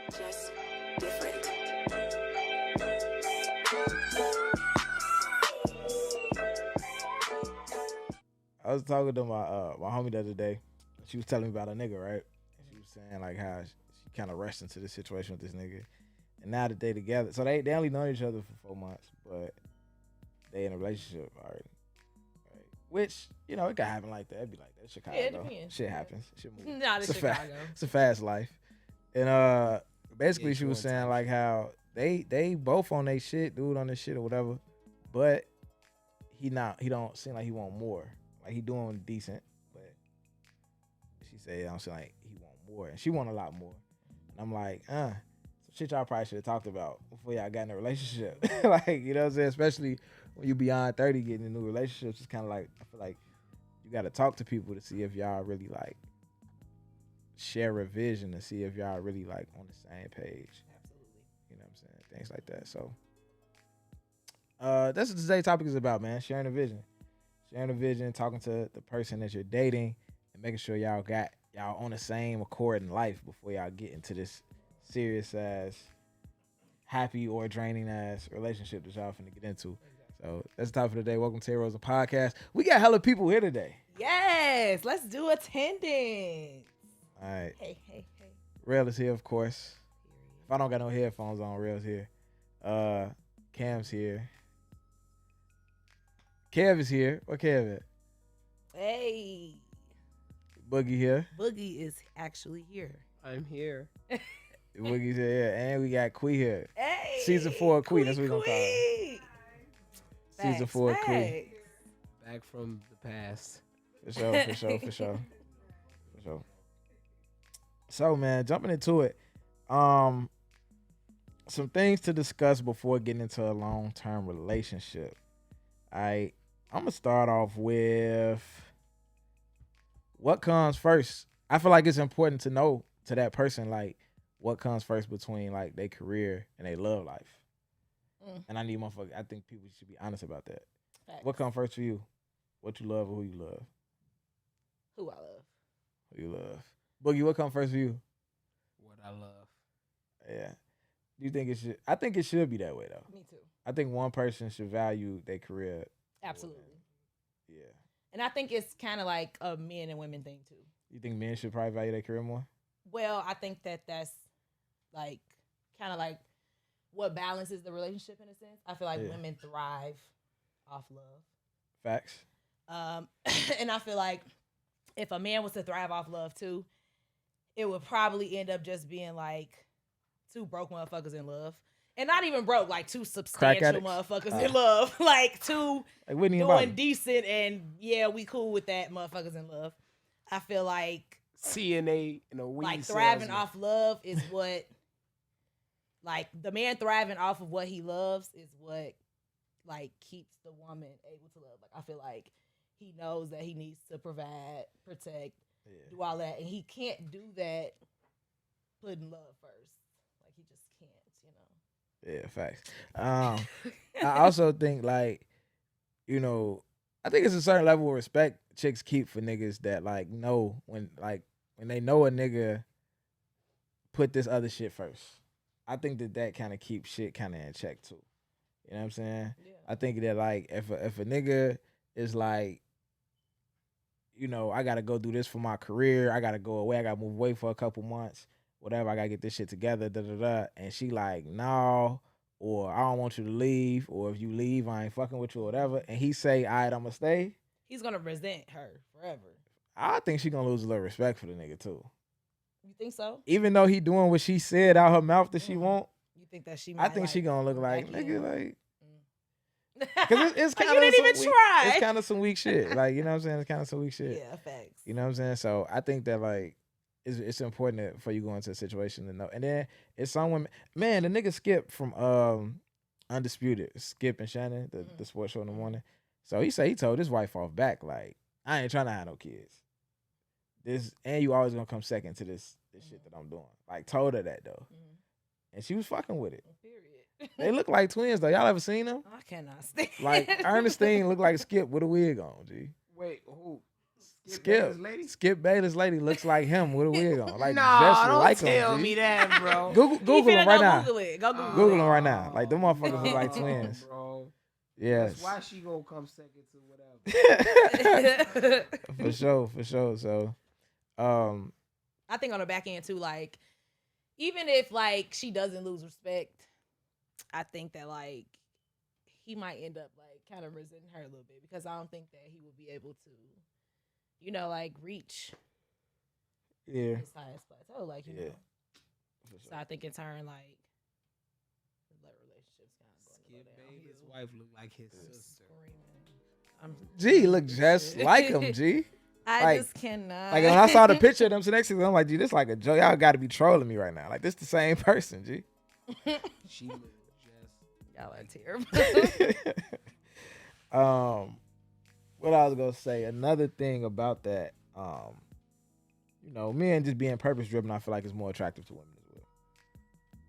Just different. I was talking to my homie the other day. She was telling me about a nigga, right? And she was saying like how she kind of rushed into this situation with this nigga, and now that they together, so they only known each other for 4 months, but they in a relationship already. Right? Which it can happen like that. It'd be like that. Chicago, Yeah, it depends. shit happens. Shit moves. Not in Chicago. It's a fast life, and basically she was saying like how they both on their shit, dude on this shit or whatever, but he don't seem like he want more. Like he doing decent, but she said I don't seem like he want more, and she want a lot more. And I'm like, some shit y'all probably should have talked about before y'all got in a relationship. Like, you know what I'm saying? Especially when you beyond 30 getting in new relationships, it's kind of like I feel like you got to talk to people to see if y'all really like share a vision, to see if y'all really like on the same page. Absolutely. You know what I'm saying? Things like that. So that's what today's topic is about, man. Sharing a vision. Sharing a vision, talking to the person that you're dating, and making sure y'all on the same accord in life before y'all get into this serious ass, happy or draining ass relationship that y'all finna get into. So that's the topic for today. Welcome to Terry and Kam podcast. We got hella people here today. Yes, let's do attendance. All right. Hey. Real is here, of course. If I don't got no headphones on, Real's here. Cam's here. Kev is here. Where Kev at? Hey. Boogie here. Boogie is actually here. I'm here. Boogie's here. And we got Quee here. Hey. Season 4 Quee. That's what we're going to call her. Season 4 Quee. Back from the past. For sure. So, man, jumping into it. Some things to discuss before getting into a long-term relationship. I'm gonna start off with what comes first. I feel like it's important to know to that person like what comes first between like their career and their love life. And I think people should be honest about that. Facts. What comes first for you? What you love or who you love? Who I love. Who you love? Boogie, what comes first for you? What I love. Yeah. Do you think it should? I think it should be that way though. Me too. I think one person should value their career. Absolutely. Yeah. And I think it's kind of like a men and women thing too. You think men should probably value their career more? Well, I think that's like kind of like what balances the relationship in a sense. I feel like women thrive off love. Facts. And I feel like if a man was to thrive off love too, it would probably end up just being like two broke motherfuckers in love. And not even broke, like two substantial motherfuckers in love. Like two like doing decent and yeah, we cool with that motherfuckers in love. I feel like CNA in a weed like thriving salesman. off love is what like the man thriving off of what he loves is what like keeps the woman able to love. Like I feel like he knows that he needs to provide, protect, do all that, and he can't do that putting love first. Like he just can't, Yeah, facts. I also think like, I think it's a certain level of respect chicks keep for niggas that like know when they know a nigga put this other shit first. I think that kind of keeps shit kind of in check too. You know what I'm saying? Yeah. I think that like if a nigga is like, I gotta go do this for my career, I gotta go away, I gotta move away for a couple months, whatever, I gotta get this shit together, and she like, no, or I don't want you to leave, or if you leave, I ain't fucking with you or whatever, and he say, all right, I'm gonna stay. He's gonna resent her forever. I think she gonna lose a little respect for the nigga too. You think so? Even though he doing what she said out her mouth that she want. You think that she? I think she gonna look like nigga like. Because it's kind of you didn't even try. It's kind of some weak shit. Like, you know what I'm saying? It's kind of some weak shit. Yeah, facts. You know what I'm saying? So I think that like it's important for you go into a situation to know. And then it's some women. Man, the nigga Skip from Undisputed, Skip and Shannon, the sports show in the morning. So he told his wife off back like, I ain't trying to have no kids. And you always gonna come second to this shit that I'm doing. Like told her that though, and she was fucking with it. Period. They look like twins though. Y'all ever seen them? I cannot stand. Like Ernestine looked like Skip with a wig on. G. Wait, who? Skip Bayless lady looks like him with a wig on. Like Nah, just don't like tell him. me that, bro. Google He him finna right go now. Google it. Go Google Google it. him right now. Like them motherfuckers look like No, twins. bro. Yes. That's why she gonna come second to whatever. For sure. So, I think on the back end too, like, even if like she doesn't lose respect, I think that like he might end up like kind of resenting her a little bit because I don't think that he will be able to, you know, like reach yeah. his highest plateau, like you know. For So I think in turn, like, the relationship's kind of Skip going to go Bayless' downhill. wife look like his sister. G look just like him, G. I like- just cannot. Like when I saw the picture of them next to them, I'm like, G, this like a joke. Y'all got to be trolling me right now. Like this the same person, G. She look just. Y'all are terrible. What I was gonna say, another thing about that, you know, men just being purpose driven, I feel like is more attractive to women as well.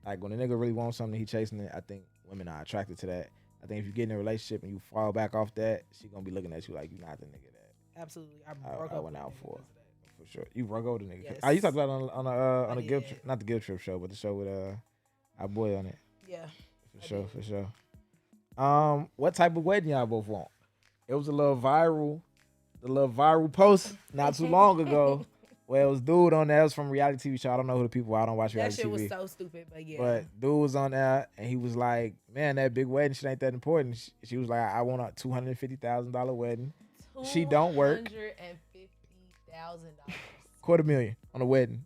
Like when a nigga really wants something, he chasing it. I think women are attracted to that. I think if you get in a relationship and you fall back off that, she gonna be looking at you like you not the nigga that Absolutely. I I broke up went with out a nigga for. because of that. For sure. You broke over the nigga. Yes. Oh, you talked about it on I a guilt did. trip, not the guilt trip show, but the show with our boy on it. Yeah. For sure. What type of wedding y'all both want? It was a little viral post not too long ago where it was dude on there. It was from a reality TV show. I don't know who the people are. I don't watch That reality shit TV. was so stupid, but yeah. But dude was on there and he was like, man, that big wedding shit ain't that important. She was like, I want a $250,000 wedding. She don't work. $250,000. $250,000 on a wedding.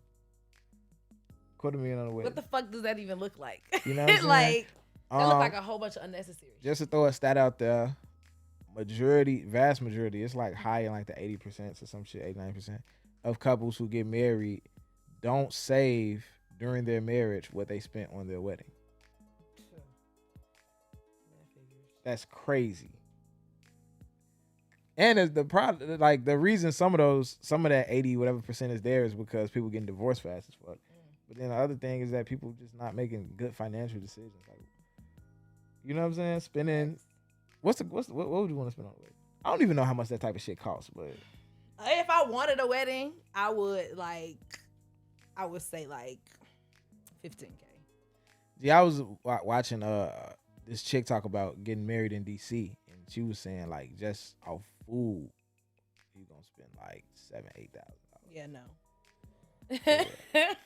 $250,000 on a wedding. What the fuck does that even look like? You know what I'm saying? Like, that look like a whole bunch of unnecessary shit. Just to throw a stat out there, vast majority, it's like high in like the 80% or some shit, 89% of couples who get married don't save during their marriage what they spent on their wedding. That's crazy. And as the product, like the reason some of that 80 whatever percent is there is because people getting divorced fast as fuck. But then the other thing is that people just not making good financial decisions. Like, you know what I'm saying? Spending what would you want to spend on a wedding? I don't even know how much that type of shit costs, but If I wanted a wedding, I would say like 15K. yeah, I was watching this chick talk about getting married in DC, and she was saying like just off food, you gonna spend like $7,000-8,000. Yeah, no.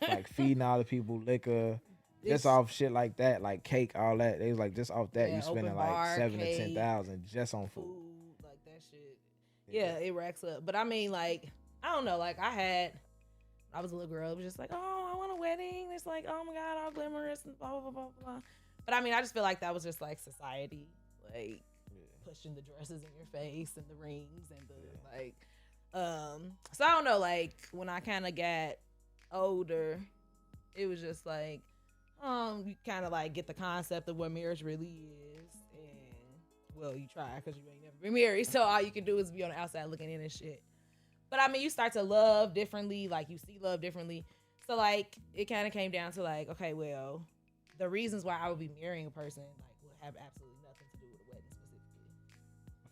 Like feeding all the people liquor, This- just off shit like that, like cake, all that. They was like just off that Yeah, you spending open like bar, $7,000 to cake, $10,000 just on food. food, like that shit. Yeah, it racks up. But I mean, like, I don't know. Like, I was a little girl. It was just like, oh, I want a wedding. It's like, oh my God, all glamorous and blah, blah, blah, blah. But I mean, I just feel like that was just like society, like pushing the dresses in your face and the rings and the like. So I don't know. Like, when I kind of got older, it was just like, you kind of like get the concept of what marriage really is. And well, you try because you ain't never been married, so all you can do is be on the outside looking in and shit. But I mean, you start to love differently, like you see love differently. So like it kind of came down to like, okay, well, the reasons why I would be marrying a person like would have absolutely nothing to do with a wedding specifically.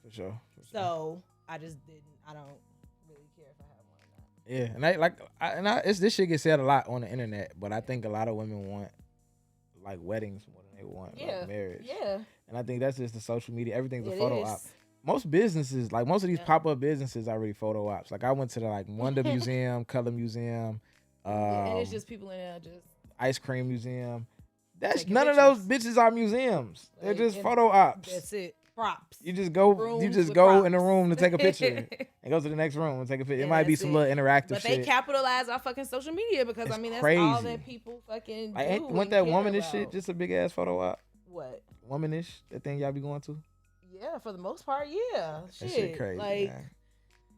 For sure. So I just I don't really care if I have one or not. Yeah, and it's this shit gets said a lot on the internet, but I think a lot of women want like weddings more than they want like marriage. Yeah. And I think that's just the social media. Everything's a It photo is. op. Most businesses, like most of these pop-up businesses, are really photo ops. Like I went to the like Wonder Museum, Color Museum, And it's just people in there just Ice Cream Museum. That's taking none of those bitches are museums. They're Like, just and photo ops. that's it. Props. You just go. Rooms You just with go in the props. room to take a picture and go to the next room and take a picture. Yeah, It might be that's some it. little interactive But shit. they capitalize on fucking social media because It's I mean that's crazy. all that people fucking Like, do. ain't and want that care womanish about. shit just a big ass photo op? What? Womanish, that thing y'all be going to? Yeah, for the most part, yeah. That shit crazy. Like, man.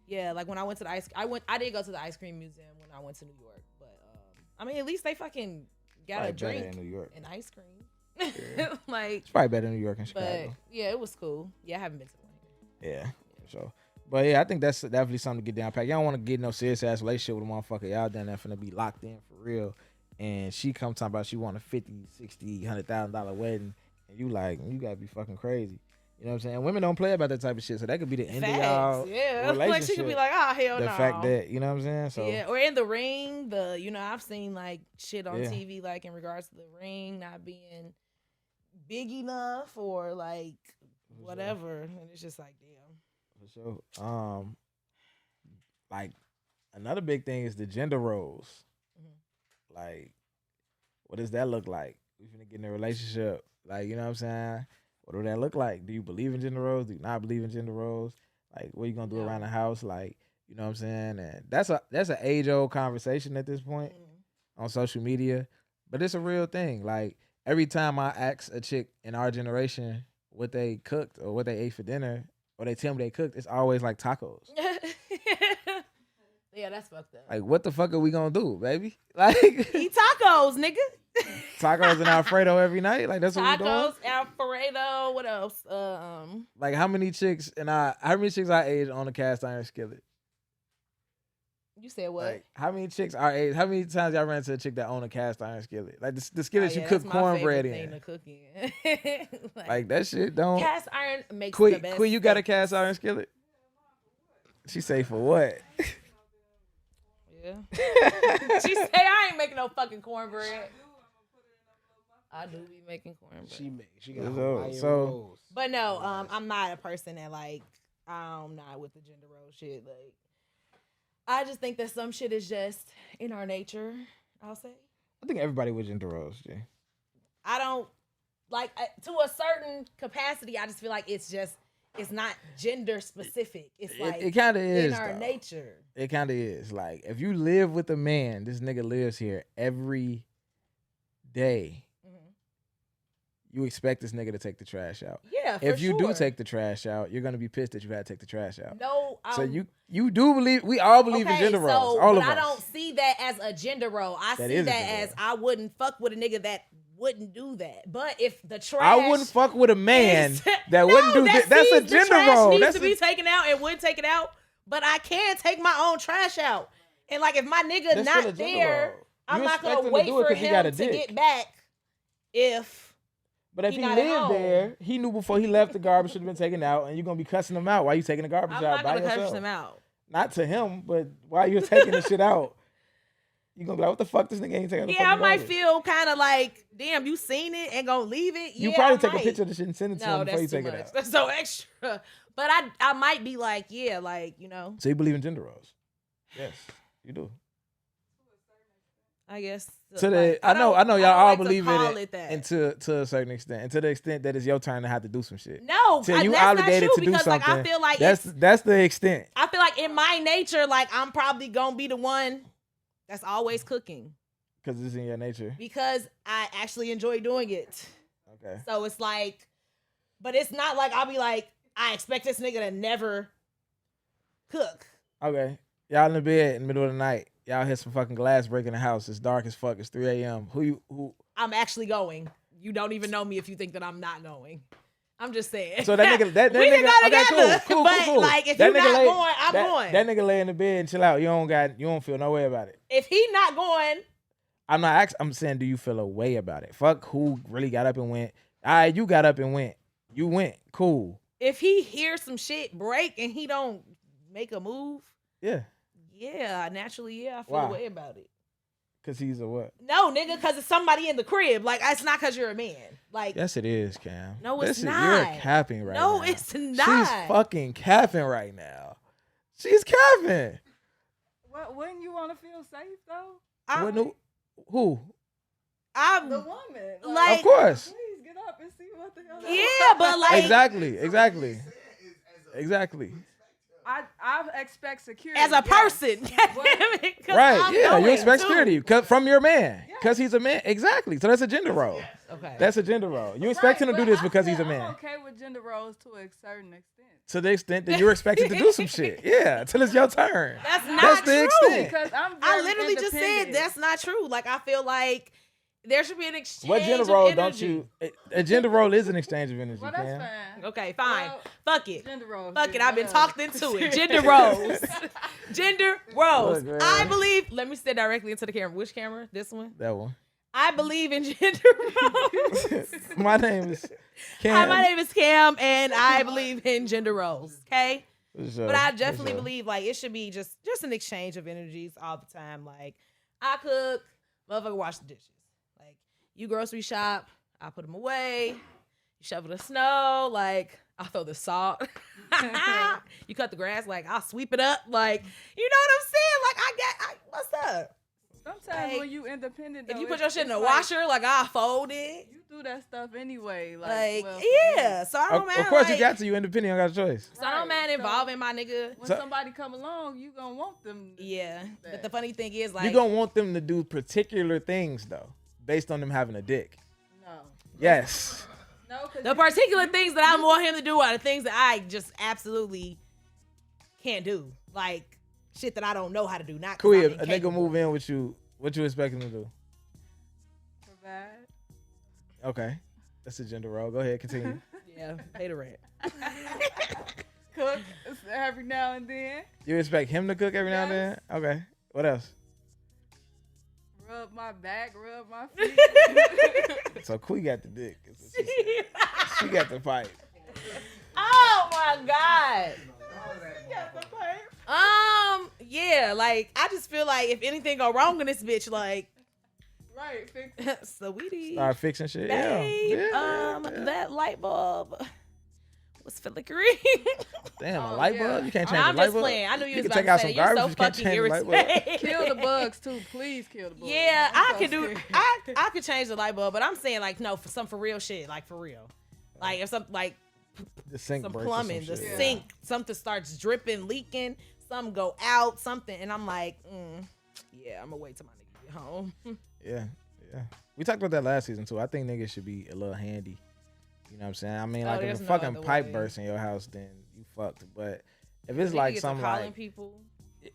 yeah, like when I went to the I did go to the ice cream museum when I went to New York, but I mean at least they fucking got Probably a better drink in New York. and ice cream. Yeah. Like, It's probably better in New York and but Chicago. yeah, it was cool. Yeah, I haven't been to one here. Yeah, for sure. But yeah, I think that's definitely something to get down pat. Y'all don't want to get no serious ass relationship with a motherfucker. Y'all done that finna be locked in for real. And she come talking about she want a $50,000, $60,000, $100,000 wedding. And you like, you gotta be fucking crazy. You know what I'm saying? Women don't play about that type of shit, so that could be the end of Facts, y'all yeah. relationship. Like she could be like, oh hell the no. fact that, you know what I'm saying? So yeah, or in the ring, I've seen like shit on Yeah. TV like in regards to the ring not being big enough or like whatever, and it's just like damn. for sure. Like another big thing is the gender roles. Mhm. Like, what does that look like? We finna get in a relationship. Like, you know what I'm saying? What do that look like? Do you believe in gender roles? Do you not believe in gender roles? Like, what are you gonna do No. around the house? Like, you know what I'm saying? And that's an age old conversation at this point on social media, but it's a real thing. Like every time I ask a chick in our generation what they cooked or what they ate for dinner, or they tell me they cooked, it's always like tacos. Yeah, that's fucked up. Like, what the fuck are we gonna do, baby? Like, Eat tacos, nigga. tacos and Alfredo every night. Like, that's what we doing. Tacos, Alfredo. What else? Like, how many chicks our age on a cast iron skillet? You said what? Like, how many chicks our age? How many times y'all ran into a chick that own a cast iron skillet? Like the skillet you cook that's my cornbread favorite thing in. to cook in. Like that shit don't. Cast iron makes the Queen, best. Queen, you got a steak. cast iron skillet? She say for what? Yeah. She say I ain't making no fucking cornbread. I do be making cornbread. She got So- Hawaiian so- rolls. But no, I'm not a person that like I'm not with the gender role shit. Like I just think that some shit is just in our nature. I'll say I think everybody with gender roles, G. I don't like to a certain capacity. I just feel like it's not gender specific. It's like It kind of is in our though. nature. It kind of is. Like if you live with a man, this nigga lives here every day. You expect this nigga to take the trash out. Yeah, for If you do sure. take the trash out, you're gonna be pissed that you had to take the trash out. No, So you do believe we all believe in gender roles. All but of us. I don't see that as a gender role. I That see is a that gender as role. I wouldn't fuck with a nigga that wouldn't do that. But if the trash, I wouldn't fuck with a man is- that wouldn't do that. That's a the gender trash role. needs That's to be taken out and would take it out. But I can take my own trash out. And like if my nigga That's still a not gender there, role. I'm You not expect gonna him to wait do it for 'cause he got him a to dick. get back. But if He he not at lived home. there, he knew before he left the garbage should have been taken out, and you're gonna be cussing him out while you taking the garbage I'm out not by gonna yourself. curse him out. Not to him, but while you're taking the shit out, you gonna be like, "What the fuck? This nigga ain't taking the Yeah, I fucking might garbage." feel kind of like, damn, you seen it and gonna leave it. You Yeah, probably I take a might. picture of the shit and send it to No, him before you that's too take it much. out. That's so extra. But I might be like, yeah, like, you know, So you believe in gender roles? Yes, you do. I guess. To the, like, I know don't y'all all like to believe call in it, that. and to a certain extent, and to the extent that it's your turn to have to do some shit. No, Till you that's obligated not to true do because something. like I feel like that's the extent. I feel like in my nature, like I'm probably gonna be the one that's always cooking Because it's in your nature. because I actually enjoy doing it. Okay. So it's like, but it's not like I'll be like, I expect this nigga to never cook. Okay. Y'all in the bed in the middle of the night. Y'all hear some fucking glass break in the house. It's dark as fuck. It's 3 a.m. Who? I'm actually going. You don't even know me if you think that I'm not going. I'm just saying. So that nigga, that we nigga, didn't go together. okay, cool. But like, if That you're nigga not lay- going, I'm going. That nigga lay in the bed and chill out. You don't feel no way about it. If he not going, I'm not asking. I'm saying, do you feel a way about it? Fuck who really got up and went. All right, you got up and went. You went. Cool. if he hears some shit break and he don't make a move, Yeah. naturally, I feel Why? a way about it. Cause he's a what? No, nigga, because it's somebody in the crib. Like, it's not because you're a man. Like, Yes, it is, Cam. No, it's You're not. capping right no, now. it's not. She's fucking capping right now. She's capping. What, wouldn't you want to feel safe though? Who? I'm, The woman. Like- Of course. Please get up and see what the hell. yeah, but like, Exactly. I expect security. as a yes. person, goddamn it, 'cause Right. I'm Yeah. You going, expect too. security from your man because he's a man. Exactly. So that's a gender role. Okay. That's a gender role. You expect him to Right, do but this I because he's a said man. I'm okay with gender roles to a certain extent. To the extent that you're expected to do some shit. Yeah. Till it's your turn. That's not That's the true. extent. Because I'm I very literally just said independent. that's not true. Like, I feel like there should be an exchange. What gender of role don't energy. you? A gender role is an exchange of energy. Well, that's Cam. fine. Okay, fine. Well, Fuck it. Gender roles. Fuck it. yeah, I've been whatever. talked into it. Gender roles. Gender roles. Look, man. I believe. Let me stare directly into the camera. Which camera? This one. That one. I believe in gender roles. My name is Kam. Hi, my name is Kam, and I believe in gender roles. Okay. For sure, But I for definitely sure. believe like it should be just an exchange of energies all the time. Like I cook, motherfucker wash the dishes. Like you grocery shop, I put them away. You shovel the snow, like I'll throw the salt. You cut the grass, like I'll sweep it up. Like you know what I'm saying? Like what's up? Sometimes Like, when you independent, If though, you put your shit in the it's like, washer, like I'll fold it. you do that stuff anyway. Like well, yeah, so I don't mind. Of course, like, you got to. You independent. You don't got a choice. So I don't mind Right, so- involving my nigga. When So- somebody come along, you gonna want them. To Yeah, do but that. the funny thing is, like, You gonna want them to do particular things though, based on them having a dick. No. Yes. No, because the particular things that I want him to do are the things that I just absolutely can't do. Like shit that I don't know how to do. Not 'cause Cool. I'm If a nigga incapable. move in with you, what you expect him to do? provide. Okay, that's a gender role. Go ahead, continue. Yeah, pay the rent. Cook every now and then. You expect him to cook every now and then? Okay. What else? Rub my back, rub my feet. So Quee got the dick. is what she said. She got the pipe. Oh my god. Yeah, like I just feel like if anything go wrong in this bitch, like, Right, fix sweetie, Start fixing shit. babe, Yeah. that light bulb was flickering. Damn, a Oh, light yeah. bulb? You can't change Nah, the I'm light just bulb? playing. I knew you was can about take to out say some you're garbage, so you can't fucking change the light bulb. irritating. Kill the bugs too. Please kill the bugs. Yeah, I'm I so could do. scared. I could change the light bulb, but I'm saying like no, for some for real shit, like for real, like if some like The sink some breaks or plumbing, some the shit. sink, something starts dripping, leaking, some go out, something, and I'm like, yeah, I'm gonna wait till my nigga get home. Yeah, yeah. We talked about that last season too. I think niggas should be a little handy. You know what I'm saying? I mean, Oh, like if there's a no fucking other pipe way. bursts in your house, then you fucked. But if it's Nigga like get to something calling like, people.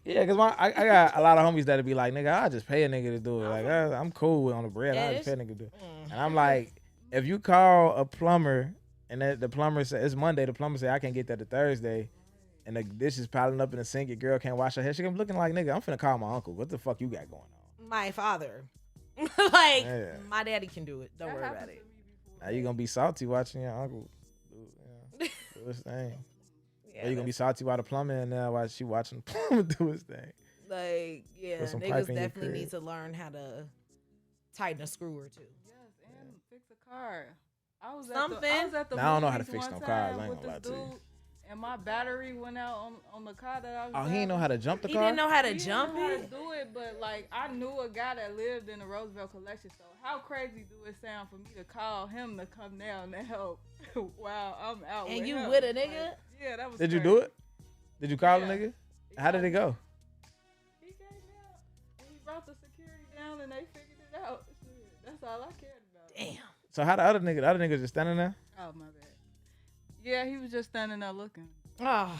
yeah, because I got a lot of homies that'll be like, nigga, I'll just pay a nigga to do it. Like, I'm cool with on the bread. Yeah, I'll just pay a it's- nigga to do it. And I'm like, if you call a plumber and the plumber says it's Monday, the plumber say I can't get that to Thursday, and the dishes piling up in the sink, your girl can't wash her hair. She gonna be looking like, nigga, I'm finna call my uncle. What the fuck you got going on? My father, like Yeah. my daddy can do it. Don't That worry happened about to it. me before. Now you gonna be salty watching your uncle do his thing. Yeah, Or you gonna be salty while the plumber in there while she watching the plumber do his thing. like, yeah, Put some niggas pipe in your definitely need crib. to learn how to tighten a screw or two. Yes, and fix a car. I was Something. at the Now, I don't know how to movies fix one no cars, time I ain't with gonna lie this to you. dude, and my battery went out on the car that I was Oh, he didn't know how to jump the He car? didn't know how to He didn't jump know how to it. do it, but like I knew a guy that lived in the Roosevelt Collection Store. How crazy do it sound for me to call him to come down to help while I'm out And with you him? with a Like, nigga? yeah, that was. Did you crazy. do it? Did you call Yeah. the nigga? He How did called it go? He came out and he brought the security down and they figured it out. Shit, that's all I cared about. Damn. So how the other nigga just standing there? Oh my bad. Yeah, he was just standing there looking. Oh,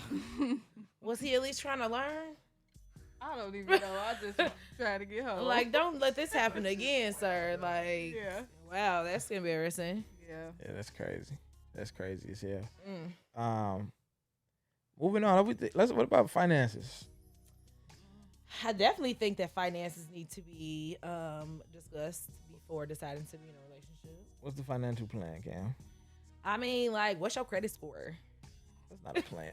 was he at least trying to learn? I don't even know. I just trying to get home. Like, don't let this happen again, sir. Like, Yeah. wow, that's embarrassing. Yeah. Yeah, that's crazy. That's crazy as hell. Mm. Moving on. What about finances? I definitely think that finances need to be discussed before deciding to be in a relationship. What's the financial plan, Cam? I mean, like, what's your credit score? That's not a plan.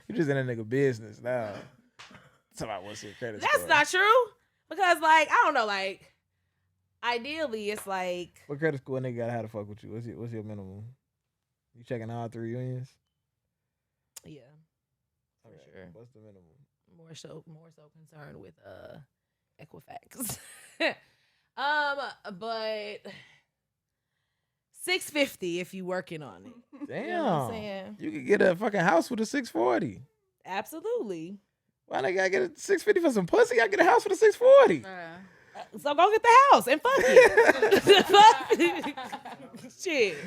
You just in a nigga business now. Talk about what's your credit That's score. not true. Because, like, I don't know, like, ideally, it's like, What credit score a nigga gotta have to fuck with you? What's your minimum? You checking all 3 unions? yeah, for Okay, sure. What's the minimum? More so concerned with Equifax. But $650 if you working on it. Damn. You know what I'm saying? You could get a fucking house with a 640. Absolutely. Why they gotta get a 650 for some pussy? I get a house with a 640. So go get the house and fuck it. Fuck. Shit.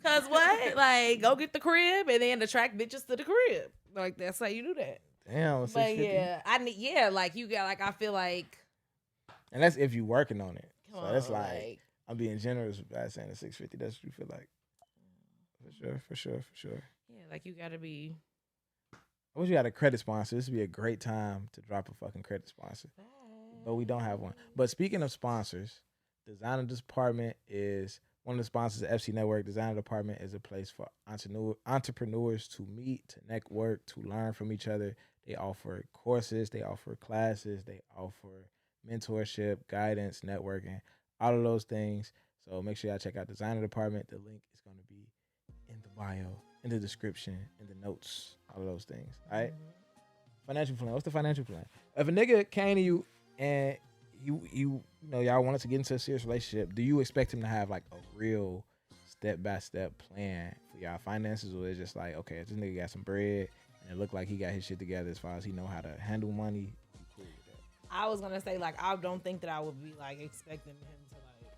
Cause what? Like, go get the crib and then attract bitches to the crib. Like, that's how you do that. Damn, But 650. yeah, like you got, like, I feel like, And that's if you working on it. come So on, that's like I'm being generous by saying the 650. That's what you feel like. For sure. yeah, like you gotta be. I wish you had a credit sponsor. This would be a great time to drop a fucking credit sponsor. But we don't have one. But speaking of sponsors, Designer Department is one of the sponsors of FC Network. Designer Department is a place for entrepreneurs to meet, to network, to learn from each other. They offer courses, they offer classes, they offer mentorship, guidance, networking, all of those things. So make sure y'all check out Designer Department. The link is going to be in the bio, in the description, in the notes, all of those things. All right. Financial plan. What's the financial plan? If a nigga came to you and you know y'all wanted to get into a serious relationship, do you expect him to have like a real step-by-step plan for y'all finances, or is it just like, okay, if this nigga got some bread and it looked like he got his shit together as far as he know how to handle money, you cool with that? I was gonna say, like, I don't think that I would be like expecting him to like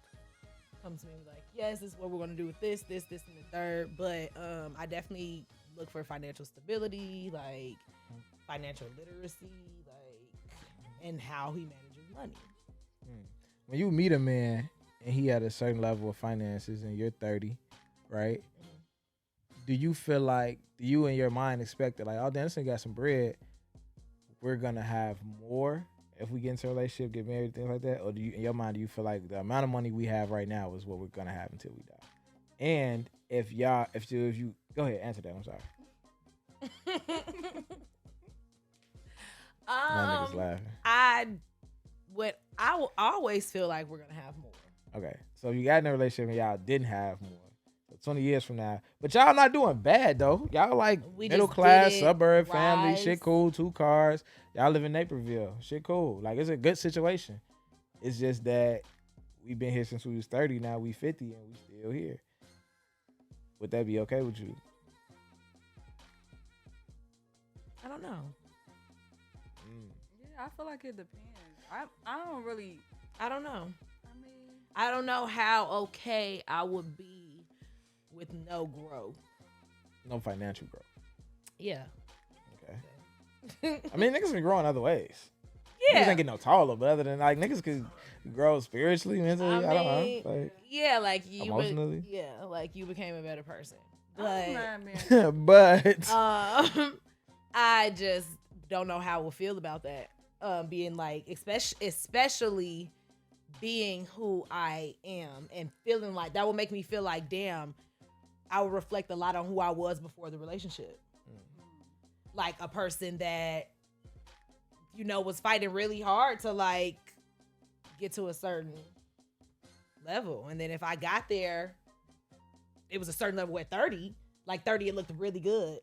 come to me and be like, yes, this is what we're gonna do with this, and the third. But I definitely look for financial stability, like financial literacy, like, and how he manages money. When you meet a man and he had a certain level of finances and you're 30, right? Do you feel like, do you in your mind expect that, like, oh, damn, this nigga got some bread, we're gonna have more if we get into a relationship, get married, things like that? Or do you, in your mind, do you feel like the amount of money we have right now is what we're gonna have until we die? And if you go ahead, answer that. I'm sorry. My niggas laughing. I will always feel like we're gonna have more. Okay, so you got in a relationship and y'all didn't have more. So 20 years from now, but y'all not doing bad though. Y'all like We middle just class, didn't suburb family, rise. shit cool, 2 cars. Y'all live in Naperville, shit cool. Like, it's a good situation. It's just that we've been here since we was 30. Now we 50 and we still here. Would that be okay with you? I don't know. Yeah, I feel like it depends. I don't really. I don't know. I mean, I don't know how okay I would be with no growth. No financial growth. Yeah. Okay. I mean, niggas can grow in other ways. Niggas ain't getting no taller, but other than, like, niggas could grow spiritually, mentally. I don't know. Like, yeah, like you. emotionally? Like you became a better person. I But don't mind, man. but I just don't know how I will feel about that. Being like, especially being who I am and feeling like that will make me feel like, damn, I will reflect a lot on who I was before the relationship. Like a person that, you know, was fighting really hard to like get to a certain level. And then if I got there, it was a certain level at 30. Like 30, it looked really good.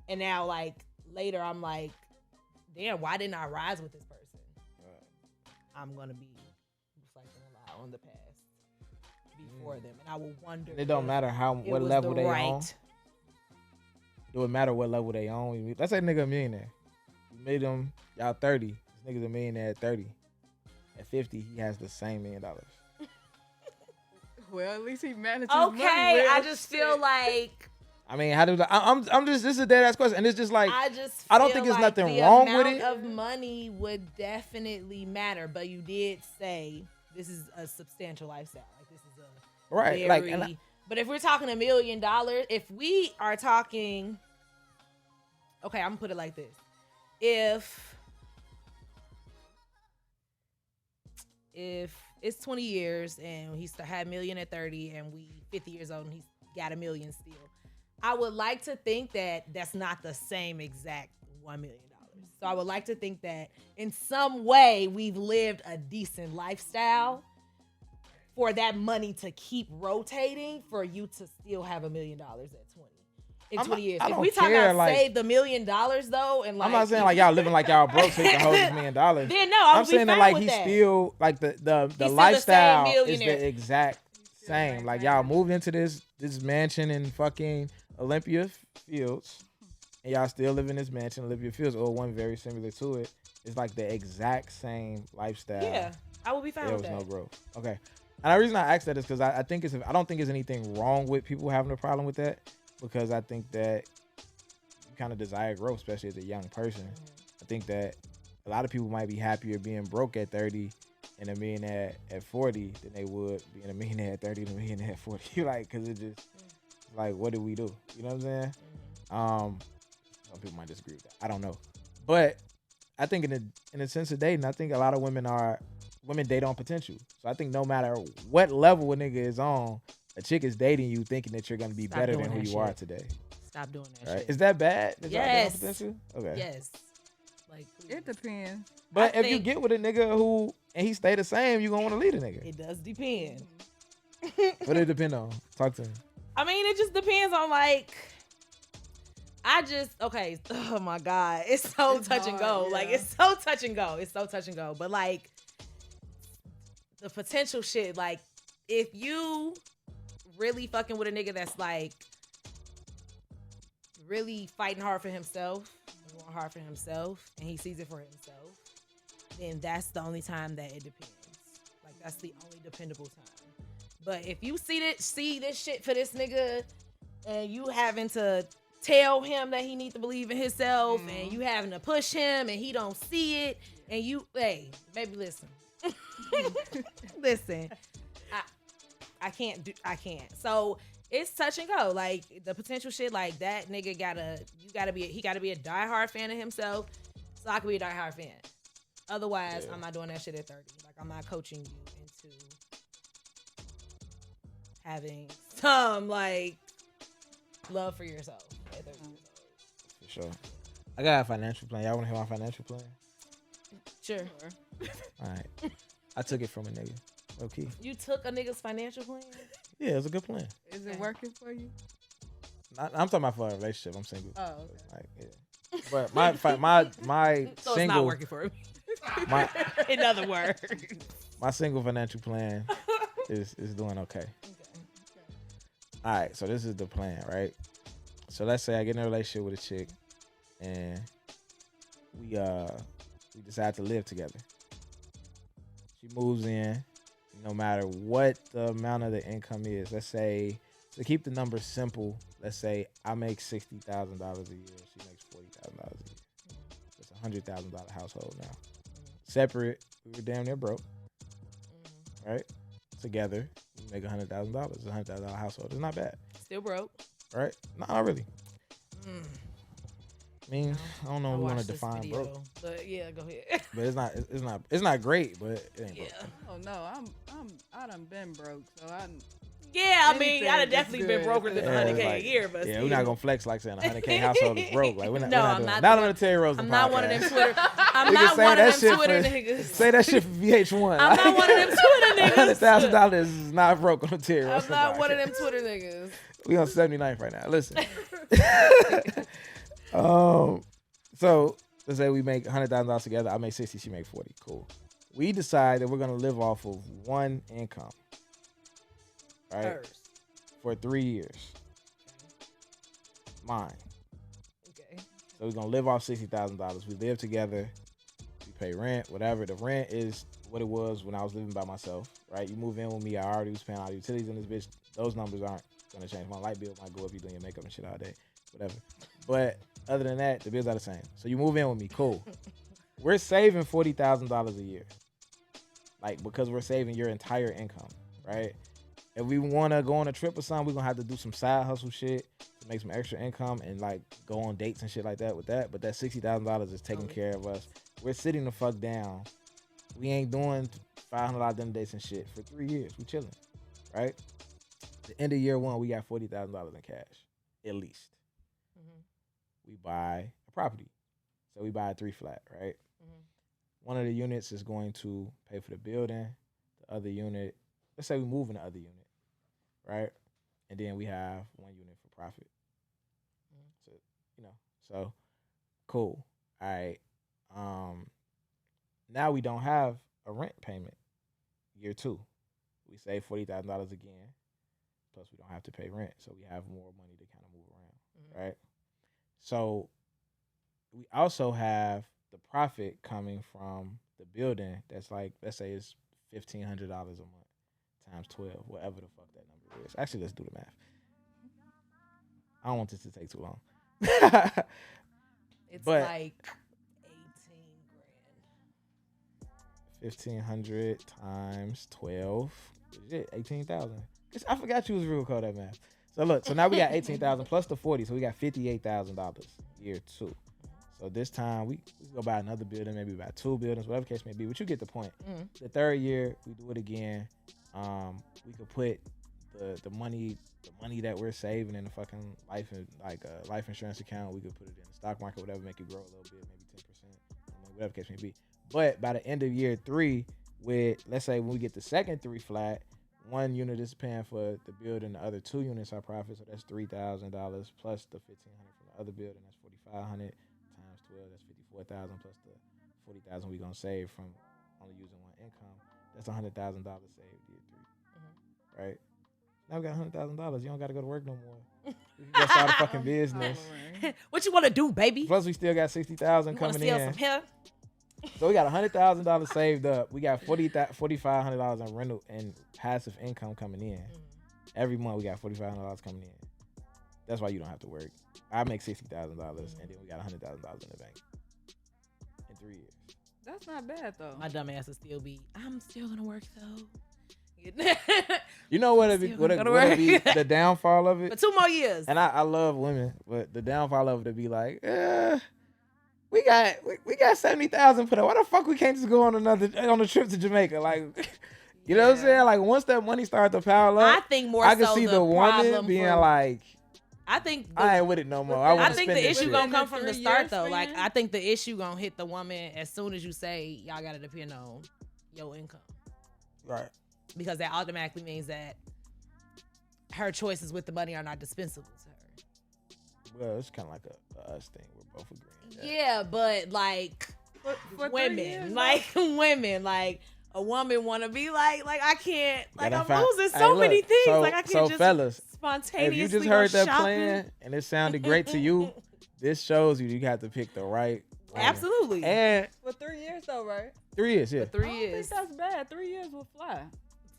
And now like later I'm like, damn, why didn't I rise with this person? I'm going to be reflecting a lot on the past before them. And I will wonder. it don't matter what level they on. Do it matter what level they on? Let's say nigga a millionaire. You made him, y'all 30. This nigga's a millionaire at 30. At 50, he has the same $1 million. Well, at least he manages money. Okay, well. I just feel like I mean, how do I'm just, this is a dead ass question, and it's just like, I don't feel think there's like nothing the wrong with amount it. of money would definitely matter, but you did say this is a substantial lifestyle. Like this is a Right, very, like, but if we're talking $1 million, if we are talking, okay, I'm gonna put it like this: if it's 20 years and he had $1 million at 30, and we 50 years old and he's got $1 million still, I would like to think that that's not the same exact $1 million. So I would like to think that in some way we've lived a decent lifestyle for that money to keep rotating for you to still have $1 million at 20. In 20 years. I If don't we talk care, about like, save the $1 million though, and like I'm not saying like y'all living like y'all broke so you can hold this $1 million. Then no, I'm saying that like he's still like the still the lifestyle same is millionaire. the exact same. Like y'all moved into this mansion in fucking Olympia Fields, and y'all still live in this mansion, Olympia Fields, or one very similar to it. It's like the exact same lifestyle. Yeah, I will be fine There with was that. no growth. Okay. And the reason I asked that is because I don't think there's anything wrong with people having a problem with that, because I think that you kind of desire growth, especially as a young person. I think that a lot of people might be happier being broke at 30 and $1 million at 40 than they would being $1 million at 30 and $1 million at 40. Like, because it just, like, what do we do? You know what I'm saying? Some people might disagree with that. I don't know. But I think in the sense of dating, I think a lot of women are women date on potential. So I think no matter what level a nigga is on, a chick is dating you thinking that you're gonna be Stop better doing than who that you shit. are today. Stop doing that Right? shit. Is that bad? Is y'all dating on Yes. potential? Okay. Yes. Like, It depends. But I if you think- get with a nigga who and he stay the same, you gonna want to leave a nigga. it does depend. What it depend on? Talk to me. I mean, it just depends on like. Okay. Oh my God, it's so It's touch and hard, go. Like yeah. it's so touch and go. It's so touch and go. But like the potential shit, like if you really fucking with a nigga that's like really fighting hard for himself, going hard for himself, and he sees it for himself, then that's the only time that it depends. Like that's the only dependable time. But if you see this shit for this nigga, and you having to tell him that he needs to believe in himself, and you having to push him, and he don't see it, and hey, baby, listen, listen, I can't. So it's touch and go. Like the potential shit, like that nigga he gotta be a diehard fan of himself, so I can be a diehard fan. Otherwise, Yeah. I'm not doing that shit at 30. Like I'm not coaching you into having some like love for yourself at 30 years old. For sure. I got a financial plan. Y'all want to hear my financial plan? Sure. All right. I took it from a nigga. Okay. You took a nigga's financial plan? Yeah, it was a good plan. Is it working for you? I'm talking about for a relationship. I'm single. Oh, okay. Like, yeah. But my So single it's not working for me. my In other words. my single financial plan is doing okay. All right, so this is the plan, right? So let's say I get in a relationship with a chick, and we decide to live together. She moves in, no matter what the amount of the income is. Let's say, to keep the numbers simple, let's say I make $60,000 a year. She makes $40,000 a year. It's $100,000 household now. Separate, we were damn near broke, right? Together, we make $100,000. It's a $100,000 household. It's not bad, Still broke. right? No, not really. I mean, I don't know if we want to define broke, But yeah, go ahead. but it's not great, but it ain't broke. Yeah. Oh no, I done been broke, so Yeah, I mean, Anything I'd have is definitely been good. broker than Yeah, 100K like- a year, but Yeah, still. we're not gonna flex like saying 100K household is broke. Like we're not, No, we're not I'm doing not not doing- on the Terry Rosen I'm not one of them podcast. Twitter. I'm We not can say one that of them shit Twitter for- niggas. Say that shit for VH1. I'm not one of them Twitter niggas. $100,000 is not broke on the Terry I'm Rosen not one of podcast. them Twitter niggas. We on 79th right now. Listen. So let's say we make $100,000 together. I make 60. She make 40. Cool. We decide that we're gonna live off of one income, right, Hers. for 3 years. Mine. Okay. So we're gonna live off $60,000. We live together. We pay rent, whatever. The rent is what it was when I was living by myself, right? You move in with me, I already was paying all the utilities in this bitch. Those numbers aren't gonna change. My light bill might go up. You doing your makeup and shit all day, whatever. But other than that, the bills are the same. So you move in with me, cool. We're saving $40,000 a year, like because we're saving your entire income, right? If we want to go on a trip or something, we're gonna have to do some side hustle shit to make some extra income and like go on dates and shit like that with that. But that $60,000 is taking care of us. We're sitting the fuck down. We ain't doing $500 dinner dates and shit for 3 years. We chilling, right? The end of year one, we got $40,000 in cash, at least. We buy a property, so we buy a 3 flat, right? One of the units is going to pay for the building. The other unit, let's say we move in the other unit, right? And then we have one unit for profit. So, so cool. All right. Now we don't have a rent payment. Year 2, we save $40,000 again. Plus we don't have to pay rent, so we have more money to kind of move around, right? So we also have the profit coming from the building. That's like, let's say it's $1,500 a month times 12, whatever the fuck that number is. Actually, let's do the math. I don't want this to take too long. It's But- like 18 grand. 1,500 times 12. Shit, 18,000. I forgot you was real cold at math. So look, so now we got 18,000 plus the 40, so we got $58,000 year 2. So this time we go buy another building, maybe buy 2 buildings, whatever the case may be. But you get the point. Mhm. The 3rd year we do it again. We could put the money that we're saving in the fucking life insurance account. We could put it in the stock market, whatever, make it grow a little bit, maybe 10%, whatever the case may be. But by the end of year 3, with let's say when we get the second 3 flat, 1 unit is paying for the building, the other 2 units are profit, so that's $3,000 plus the $1,500 from the other building, that's $4,500 times 12, that's $54,000 plus the $40,000 we gonna save from only using 1 income. That's $100,000 saved year 3, right? Now we got $100,000. You don't got to go to work no more. We can go start a fucking business. What you want to do, baby? Plus, we still got $60,000 You want to coming steal in. some hair? So we got $100,000 saved up. We got $4,500 in rental and passive income coming in. Every month we got $4,500 coming in. That's why you don't have to work. I make $60,000 and then we got $100,000 in the bank in 3 years. That's not bad though. My dumb ass would still be. I'm still gonna work though. You know what? It'd be the downfall of it. For 2 more years. And I love women, but the downfall of it would be like, we got 70,000 put up. Why the fuck we can't just go on a trip to Jamaica? Like, you know what I'm saying? Like once that money starts to pile up, I think more. I can so see the woman problem being for, like, I think I ain't with it no more. I think the issue gonna come Within from the the 3 start years though. span? Like I think the issue gonna hit the woman as soon as you say y'all gotta depend on your income, right. because that automatically means that her choices with the money are not dispensable to her. Well, it's kind of like a us thing. We're both agreeing. Yeah, but like For 3 women, years, like women, like a woman want to be like I can't, like Gotta I'm find- losing Hey, so look, many things, so- like I can't so just fellas, spontaneously If you just go heard that shopping. plan and it sounded great to you, this shows you have to pick the right woman. Absolutely. And For 3 years though, right? 3 years, yeah. For 3 I don't years. think that's bad. 3 years will fly.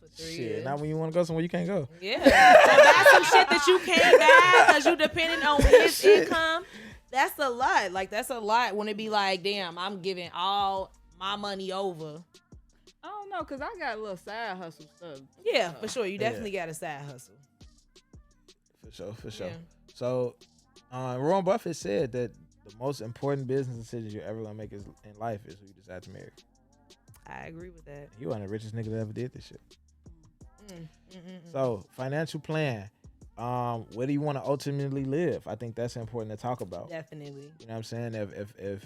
For 3 Shit, years. not when you want to go somewhere you can't go. Yeah. So that's some shit that you can't buy because you depending on his Shit. income. That's a lot. Like, that's a lot when it be like, damn, I'm giving all my money over. I don't know, cause I got a little side hustle stuff. Yeah, for sure. You definitely got a side hustle. For sure. Yeah. So, Warren Buffett said that the most important business decisions you're ever gonna make in life is who you decide to marry. I agree with that. He wasn't the richest nigga that ever did this shit. Mm. So, financial plan. Where do you want to ultimately live? I think that's important to talk about. Definitely. You know what I'm saying? If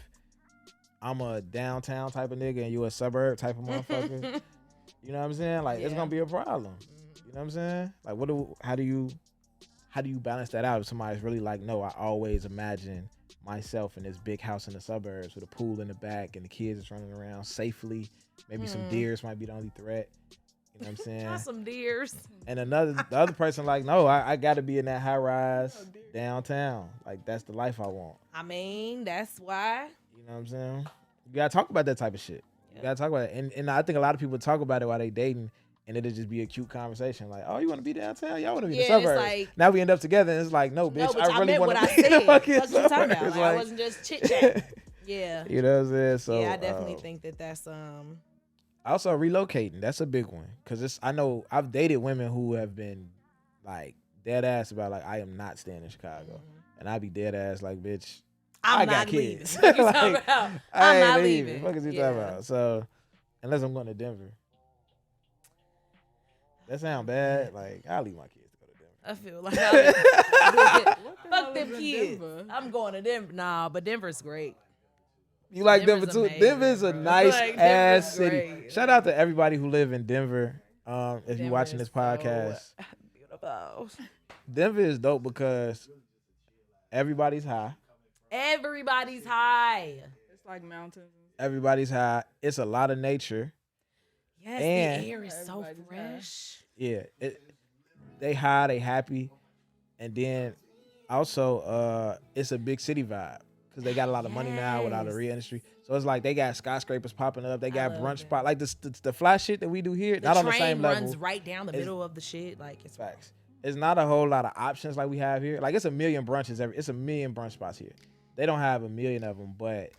I'm a downtown type of nigga and you a suburb type of motherfucker, you know what I'm saying? Like it's Yeah. gonna be a problem. You know what I'm saying? Like how do you balance that out if somebody's really like, no, I always imagine myself in this big house in the suburbs with a pool in the back and the kids is running around safely. Maybe some deers might be the only threat. You know what I'm saying? Not some deers. And the other person like, no, I got to be in that high rise downtown. Like that's the life I want. I mean, that's why. You know what I'm saying? You gotta talk about that type of shit. You gotta talk about it. And I think a lot of people talk about it while they dating, and it'll just be a cute conversation. Like, oh, you want to be downtown? Y'all want to be in the Yeah, it's suburbs? like- Now we end up together, and it's like, no, bitch, No, but I really meant want what to I be in the said. fucking What you talking about? suburbs. Like, I wasn't just chit chat. Yeah. You know what I'm saying? So Yeah, I definitely think that's Also relocating, that's a big one. Cause I know I've dated women who have been like dead ass about like I am not staying in Chicago, and I be dead ass like, bitch, I I'm got not kids. leaving. What you Like, talking about? I I'm ain't not leaving. leaving. What is you talking about? So unless I'm going to Denver, that sound bad. Like I'll leave my kids to go to Denver. I feel like hell fuck them is in kids. Denver? I'm going to Denver. Nah, but Denver's great. You like Denver Denver's too? amazing, Denver is a bro. nice Like, ass Denver's city. great. Shout out to everybody who live in Denver. If you're watching this Denver is podcast, so beautiful. Denver is dope because everybody's high. Everybody's high. It's like mountains. Everybody's high. It's a lot of nature. Yes, And- the air is so Everybody's high. fresh. Yeah, they high, they happy, and then also it's a big city vibe because they got a lot of money now with all the Yes. re-industry. So it's like they got skyscrapers popping up. They got love brunch that. spot like the fly shit that we do here. The not on train the same runs level. right down the It's- middle of the shit. Like it's Facts. It's not a whole lot of options like we have here. Like it's a million brunches it's a million brunch spots here. They don't have a million of them, but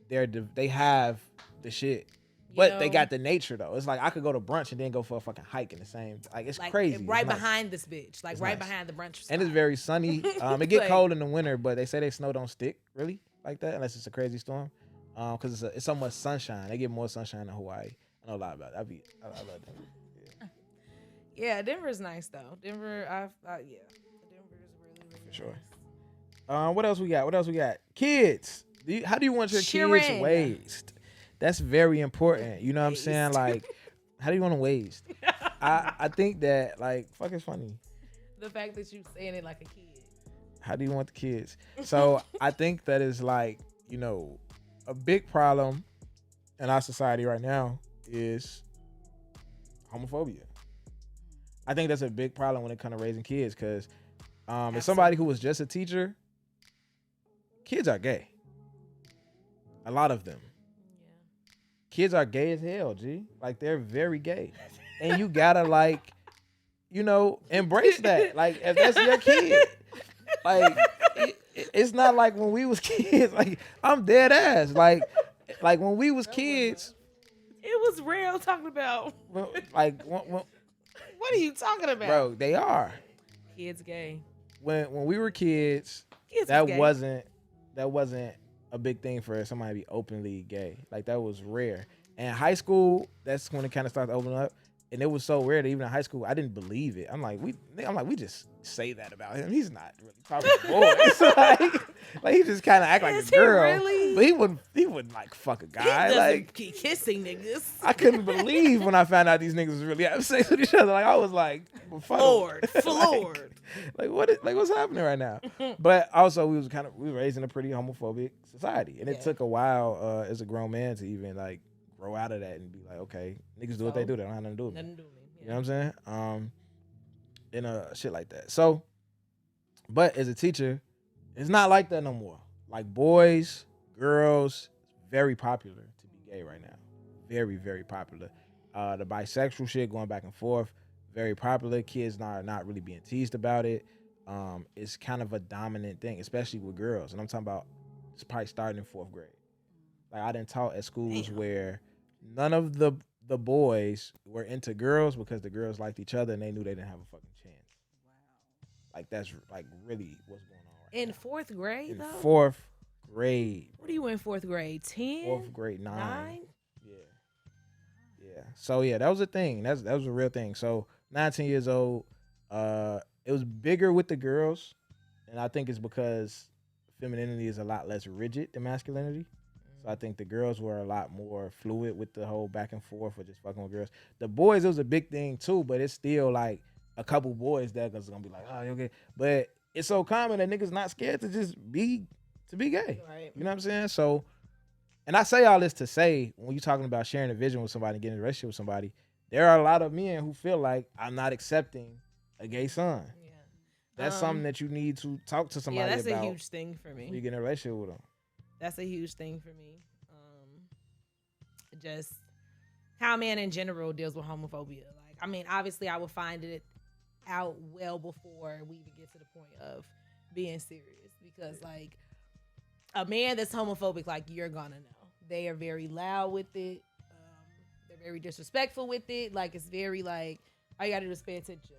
they have the shit. But they know? got the nature though. It's like I could go to brunch and then go for a fucking hike in the same. Like it's like crazy. It's right nice. behind this bitch. Like It's right nice. behind the brunch. And it's spot. very sunny. It get Like- cold in the winter, but they say they snow don't stick really. like that unless it's a crazy storm. Because it's so much sunshine. They get more sunshine in Hawaii. I know a lot about it. I love Denver. Yeah, Denver's nice though. Denver, yeah, Denver is really, really For sure. nice. What else we got? Kids. How do you want your kids Sharon. raised? That's very important. You know what I'm saying? Raised. Like, how do you want them raised? I think that, like, fuck is funny. The fact that you saying it like a kid. How do you want the kids? So I think that is like, you know, a big problem in our society right now is homophobia. I think that's a big problem when it comes to raising kids because as somebody who was just a teacher, kids are gay. A lot of them. Yeah. Kids are gay as hell, G. Like, they're very gay. And you gotta, like, you know, embrace that. Like, if that's your kid. Like, it's not like when we was kids. Like, I'm dead ass. Like when we was kids. It was real talking about. Like, what are you talking about? bro, they are. Kids gay. When we were kids, Kids that was gay. wasn't a big thing for somebody to be openly gay. Like, that was rare. And high school, that's when it kind of started to open up. And it was so rare that even in high school, I didn't believe it. I'm like, we just say that about him. He's not really talking to boys. like he just kind of act like Is a girl. he really? But he wouldn't like fuck a guy. He doesn't Like, keep kissing niggas. I couldn't believe when I found out these niggas was really having sex with each other. Like, I was like, Floored. Floored. like what's happening right now? But also we were raised in a pretty homophobic society, and it took a while as a grown man to even like grow out of that and be like, okay, niggas do what they do. They don't have nothing to do with me. Nothing to do with me. Yeah. You know what I'm saying? And shit like that. So, but as a teacher, it's not like that no more. Like, boys, girls, it's very popular to be gay right now. Very, very popular. The bisexual shit going back and forth, very popular. Kids not really being teased about it. It's kind of a dominant thing, especially with girls. And I'm talking about it's probably starting in 4th grade. Like, I done taught at schools where none of the boys were into girls because the girls liked each other and they knew they didn't have a fucking chance. Wow. Like, that's like really what's going on right In now. 4th grade, In though? 4th grade. What are you in 4th grade? 10? 4th grade, 9. 9? Yeah. So yeah, that was a thing. That was a real thing. So 19 years old, it was bigger with the girls, and I think it's because femininity is a lot less rigid than masculinity. So I think the girls were a lot more fluid with the whole back and forth or just fucking with girls. The boys, it was a big thing too, but it's still like a couple boys that is gonna be like, oh, you okay? But it's so common that niggas not scared to just be gay. Right. You know what I'm saying? So, and I say all this to say, when you're talking about sharing a vision with somebody and getting in a relationship with somebody, there are a lot of men who feel like I'm not accepting a gay son. Yeah. That's something that you need to talk to somebody about. Yeah, that's a huge thing for me. When you get in a relationship with them. That's a huge thing for me. Just how a man in general deals with homophobia. Like, I mean, obviously, I would find it out well before we even get to the point of being serious, because like a man that's homophobic, like, you're gonna know. They are very loud with it. They're very disrespectful with it. Like, it's very like, all you gotta do is pay attention.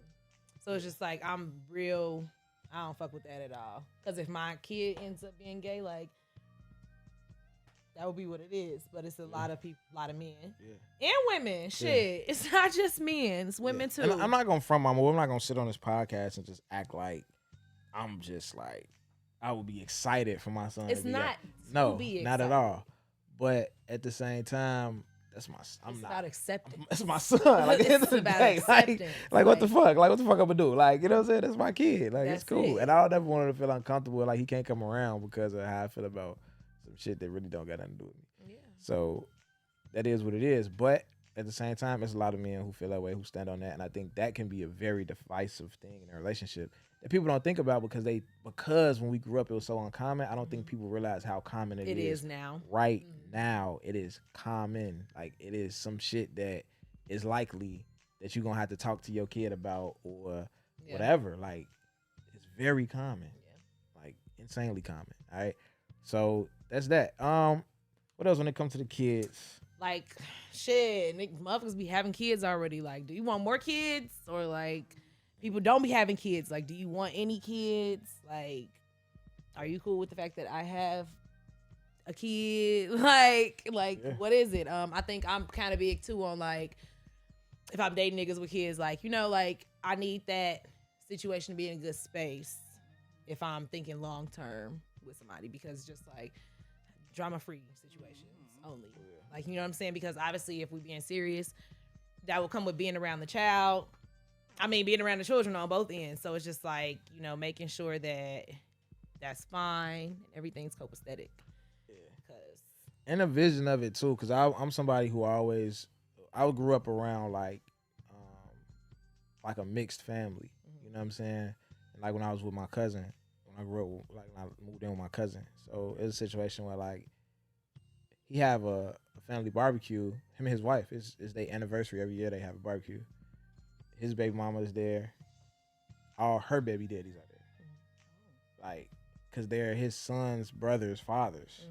So it's just like, I don't fuck with that at all. Because if my kid ends up being gay, like, that would be what it is. But it's a lot of people, a lot of men. Yeah. And women. Shit. It's not just men. It's women too. And I'm not gonna front my move. I'm not gonna sit on this podcast and just act like I'm just like I would be excited for my son. It's to be not. gay. No, be not at excited. all. But at the same time, that's my. I'm It's not. about accepting. That's my son. Like, at the end of It's the about day, acceptance. like what the fuck? Like, what the fuck I'm gonna do? Like, you know what I'm saying? That's my kid. Like, it's That's cool. it. And I don't ever want him to feel uncomfortable. Like, he can't come around because of how I feel about some shit that really don't got nothing to do with me. Yeah. So that is what it is. But at the same time, there's a lot of men who feel that way, who stand on that. And I think that can be a very divisive thing in a relationship that people don't think about because when we grew up, it was so uncommon. I don't think people realize how common it is now. Right now, it is common. Like, it is some shit that is likely that you're going to have to talk to your kid about or whatever. Like, it's very common. Yeah. Like, insanely common. All right. So that's that. What else when it comes to the kids? Like, shit, motherfuckers be having kids already. Like, do you want more kids? Or, like, people don't be having kids. Like, do you want any kids? Like, are you cool with the fact that I have a kid? Like Yeah. what is it? I think I'm kind of big too on like if I'm dating niggas with kids, like, you know, like I need that situation to be in a good space if I'm thinking long term with somebody, because just like drama free situations only. Like, you know what I'm saying? Because obviously if we being serious, that will come with being around the child. I mean, being around the children on both ends. So it's just like, you know, making sure that that's fine. Everything's copacetic. Because And a vision of it too, because I'm somebody who I grew up around like a mixed family. You know what I'm saying? And like when I was with my cousin, when I grew up, like when I moved in with my cousin, so it was a situation where like he have a family barbecue. Him and his wife, it's their anniversary every year. They have a barbecue. His baby mama is there. All her baby daddies are there. Like, cause they're his son's brothers' fathers.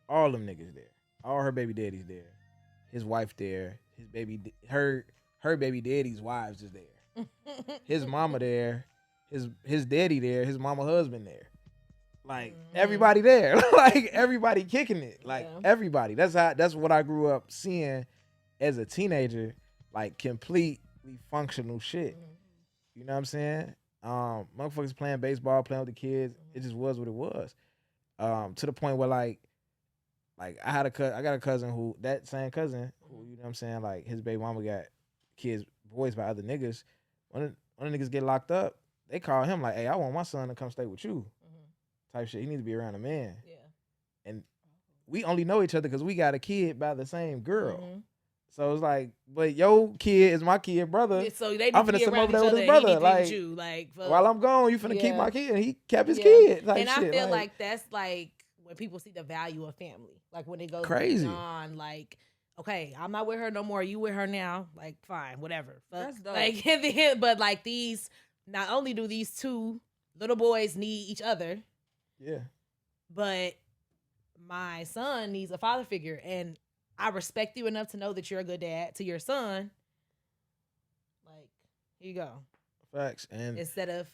All them niggas there. All her baby daddies there. His wife there. Her baby daddy's wives is there. His mama there. His daddy there. His mama husband there. Like everybody there. Like everybody kicking it. Like everybody. That's what I grew up seeing as a teenager. Like completely functional shit. You know what I'm saying? Motherfuckers playing baseball, playing with the kids. It just was what it was. To the point where like I got a cousin who, that same cousin who, you know what I'm saying, like his baby mama got kids, boys by other niggas. When the niggas get locked up, they call him like, hey, I want my son to come stay with you. Type shit. He needs to be around a man. yeah. And we only know each other because we got a kid by the same girl. So it's like, but your kid is my kid brother. So they need I'm to finna be send him around over each there with other. his And brother. he need to Like, be with you. while I'm gone, you finna keep Yeah. my kid. And he kept his Yeah. kid. Like, And I shit, feel like that's like when people see the value of family. Like when it goes Crazy. beyond like, okay, I'm not with her no more. You with her now. Like, fine, whatever. Fuck. That's dope. Like, in the end, but like these, not only do these two little boys need each other, yeah. but my son needs a father figure. And I respect you enough to know that you're a good dad to your son. Like, here you go. Facts. And Instead of